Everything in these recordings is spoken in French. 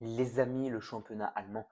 Les amis, le championnat allemand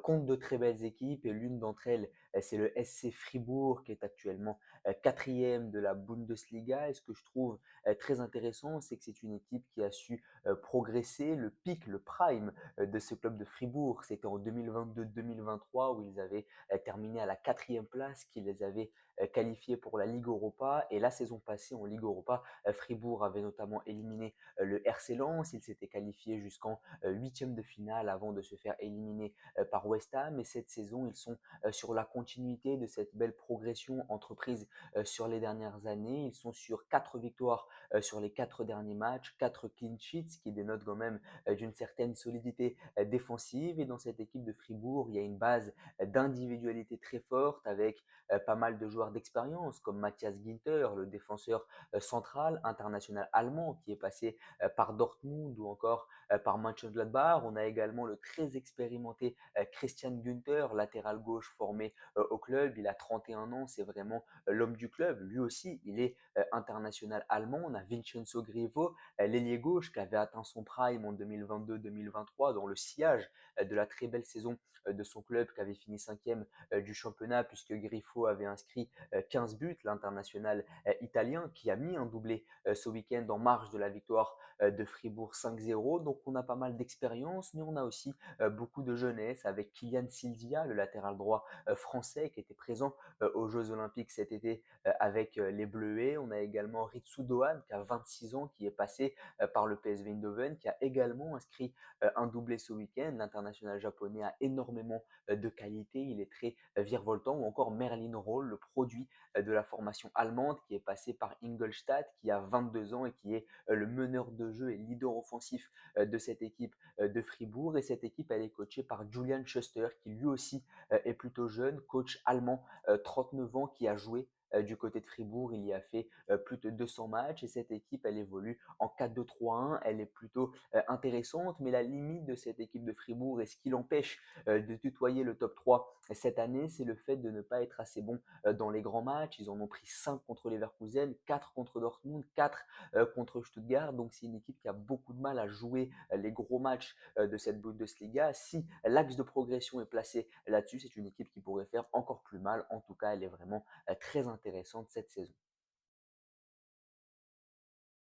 compte de très belles équipes et l'une d'entre elles, c'est le SC Fribourg qui est actuellement 4e de la Bundesliga. Et ce que je trouve très intéressant, c'est que c'est une équipe qui a su progresser. Le pic, le prime de ce club de Fribourg, c'était en 2022-2023 où ils avaient terminé à la 4e place, qui les avait qualifiés pour la Ligue Europa. Et la saison passée en Ligue Europa, Fribourg avait notamment éliminé le RC Lens. Ils s'étaient qualifiés jusqu'en huitième de finale avant de se faire éliminer par West Ham. Et cette saison, ils sont sur la continuité de cette belle progression entreprise sur les dernières années. Ils sont sur 4 victoires sur les 4 derniers matchs, 4 clean sheets, ce qui dénote quand même d'une certaine solidité défensive. Et dans cette équipe de Fribourg, il y a une base d'individualité très forte avec pas mal de joueurs d'expérience comme Matthias Ginter, le défenseur central international allemand qui est passé par Dortmund ou encore par Mönchengladbach. On a également le très expérimenté Christian Günther, latéral gauche formé au club. Il a 31 ans, c'est vraiment l'homme du club. Lui aussi, il est international allemand. On a Vincenzo Grifo, l'ailier gauche qui avait atteint son prime en 2022-2023 dans le sillage de la très belle saison de son club qui avait fini 5e du championnat puisque Grifo avait inscrit 15 buts, l'international italien qui a mis un doublé ce week-end en marge de la victoire de Fribourg 5-0. Donc on a pas mal d'expérience, mais on a aussi beaucoup de jeunesse avec Kylian Sildia, le latéral droit français qui était présent aux Jeux Olympiques cet été avec les Bleuets. On a également Ritsu Doan qui a 26 ans, qui est passé par le PSV Eindhoven, qui a également inscrit un doublé ce week-end. L'international japonais a énormément de qualité, il est très virevoltant. Ou encore Merlin Roll, le produit de la formation allemande qui est passé par Ingolstadt, qui a 22 ans et qui est le meneur de jeu et leader offensif de cette équipe de Fribourg. Et cette équipe, elle est coachée par Julian Schuster, qui lui aussi est plutôt jeune, coach allemand, 39 ans, qui a joué du côté de Fribourg, il y a fait plus de 200 matchs et cette équipe, elle évolue en 4-2-3-1. Elle est plutôt intéressante, mais la limite de cette équipe de Fribourg et ce qui l'empêche de tutoyer le top 3 cette année, c'est le fait de ne pas être assez bon dans les grands matchs. Ils en ont pris 5 contre Leverkusen, 4 contre Dortmund, 4 contre Stuttgart. Donc c'est une équipe qui a beaucoup de mal à jouer les gros matchs de cette Bundesliga. Si l'axe de progression est placé là-dessus, c'est une équipe qui pourrait faire encore plus mal. En tout cas, elle est vraiment très intéressante cette saison.